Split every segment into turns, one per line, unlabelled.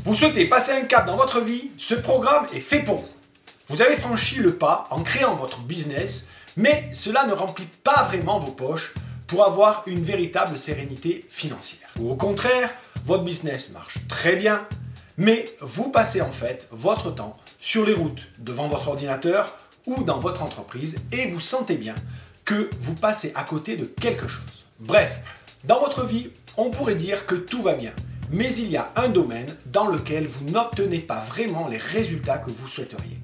Vous souhaitez passer un cap dans votre vie, ce programme est fait pour vous. Vous avez franchi le pas en créant votre business, mais cela ne remplit pas vraiment vos poches pour avoir une véritable sérénité financière. Ou au contraire, votre business marche très bien, mais vous passez en fait votre temps sur les routes, devant votre ordinateur ou dans votre entreprise et vous sentez bien que vous passez à côté de quelque chose. Bref, dans votre vie, on pourrait dire que tout va bien, mais il y a un domaine dans lequel vous n'obtenez pas vraiment les résultats que vous souhaiteriez.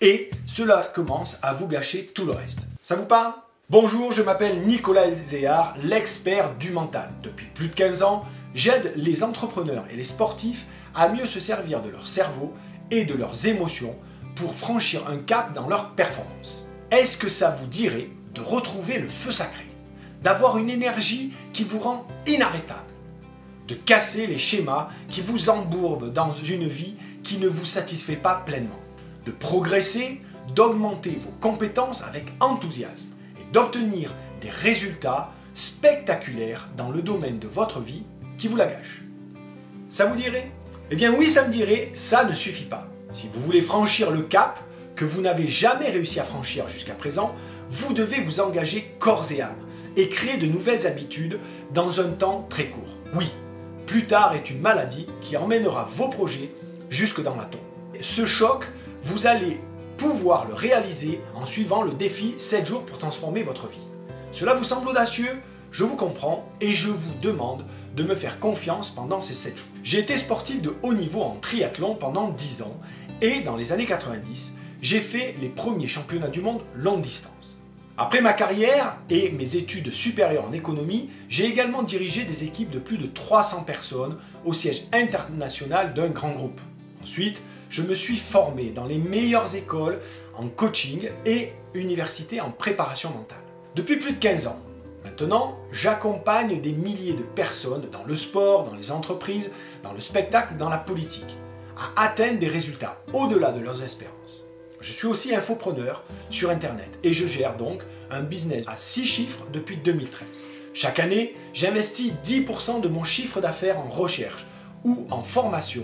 Et cela commence à vous gâcher tout le reste. Ça vous parle ? Bonjour, je m'appelle Nicolas Elzéar, l'expert du mental. Depuis plus de 15 ans, j'aide les entrepreneurs et les sportifs à mieux se servir de leur cerveau et de leurs émotions pour franchir un cap dans leur performance. Est-ce que ça vous dirait de retrouver le feu sacré, d'avoir une énergie qui vous rend inarrêtable, de casser les schémas qui vous embourbent dans une vie qui ne vous satisfait pas pleinement, de progresser, d'augmenter vos compétences avec enthousiasme et d'obtenir des résultats spectaculaires dans le domaine de votre vie qui vous la gâche. Ça vous dirait ? Eh bien oui, ça me dirait, ça ne suffit pas. Si vous voulez franchir le cap que vous n'avez jamais réussi à franchir jusqu'à présent, vous devez vous engager corps et âme et créer de nouvelles habitudes dans un temps très court. Oui, plus tard est une maladie qui emmènera vos projets jusque dans la tombe. Ce choc, vous allez pouvoir le réaliser en suivant le défi 7 jours pour transformer votre vie. Cela vous semble audacieux ? Je vous comprends et je vous demande de me faire confiance pendant ces 7 jours. J'ai été sportif de haut niveau en triathlon pendant 10 ans et dans les années 90, j'ai fait les premiers championnats du monde longue distance. Après ma carrière et mes études supérieures en économie, j'ai également dirigé des équipes de plus de 300 personnes au siège international d'un grand groupe. Ensuite, je me suis formé dans les meilleures écoles en coaching et universités en préparation mentale. Depuis plus de 15 ans, maintenant, j'accompagne des milliers de personnes dans le sport, dans les entreprises, dans le spectacle, dans la politique, à atteindre des résultats au-delà de leurs espérances. Je suis aussi infopreneur sur Internet et je gère donc un business à 6 chiffres depuis 2013. Chaque année, j'investis 10% de mon chiffre d'affaires en recherche ou en formation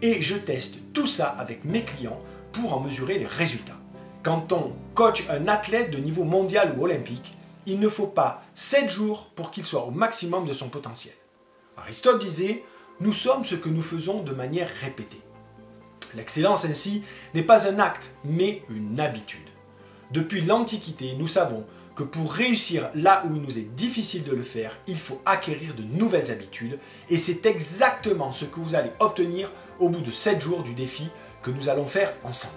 et je teste tout ça avec mes clients pour en mesurer les résultats. Quand on coach un athlète de niveau mondial ou olympique, il ne faut pas 7 jours pour qu'il soit au maximum de son potentiel. Aristote disait « Nous sommes ce que nous faisons de manière répétée ». L'excellence ainsi n'est pas un acte, mais une habitude. Depuis l'Antiquité, nous savons que pour réussir là où il nous est difficile de le faire, il faut acquérir de nouvelles habitudes et c'est exactement ce que vous allez obtenir au bout de 7 jours du défi que nous allons faire ensemble.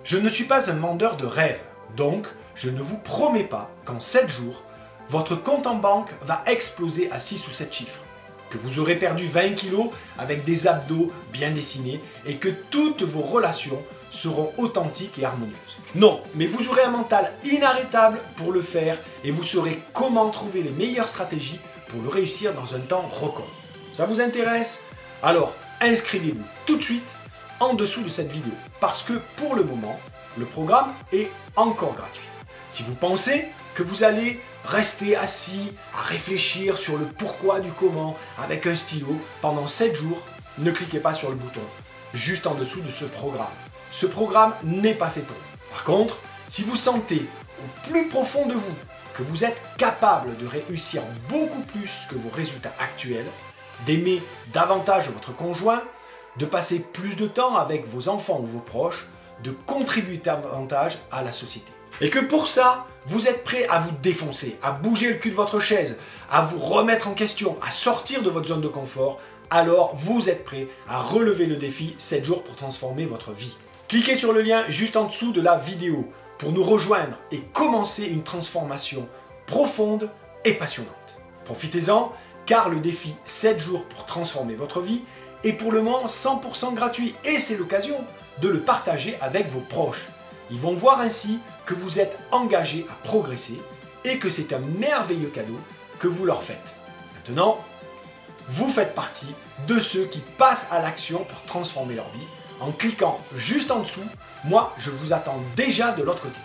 Je ne suis pas un vendeur de rêves, donc je ne vous promets pas qu'en 7 jours, votre compte en banque va exploser à 6 ou 7 chiffres, que vous aurez perdu 20 kilos avec des abdos bien dessinés et que toutes vos relations seront authentiques et harmonieuses. Non, mais vous aurez un mental inarrêtable pour le faire et vous saurez comment trouver les meilleures stratégies pour le réussir dans un temps record. Ça vous intéresse ? Alors, inscrivez-vous tout de suite en dessous de cette vidéo parce que pour le moment, le programme est encore gratuit. Si vous pensez que vous allez rester assis à réfléchir sur le pourquoi du comment avec un stylo pendant 7 jours, ne cliquez pas sur le bouton juste en dessous de ce programme. Ce programme n'est pas fait pour vous. Par contre, si vous sentez au plus profond de vous que vous êtes capable de réussir beaucoup plus que vos résultats actuels, d'aimer davantage votre conjoint, de passer plus de temps avec vos enfants ou vos proches, de contribuer davantage à la société. Et que pour ça, vous êtes prêt à vous défoncer, à bouger le cul de votre chaise, à vous remettre en question, à sortir de votre zone de confort, alors vous êtes prêt à relever le défi 7 jours pour transformer votre vie. Cliquez sur le lien juste en dessous de la vidéo pour nous rejoindre et commencer une transformation profonde et passionnante. Profitez-en car le défi 7 jours pour transformer votre vie est pour le moment 100% gratuit et c'est l'occasion de le partager avec vos proches. Ils vont voir ainsi que vous êtes engagé à progresser et que c'est un merveilleux cadeau que vous leur faites. Maintenant, vous faites partie de ceux qui passent à l'action pour transformer leur vie en cliquant juste en dessous. Moi, je vous attends déjà de l'autre côté.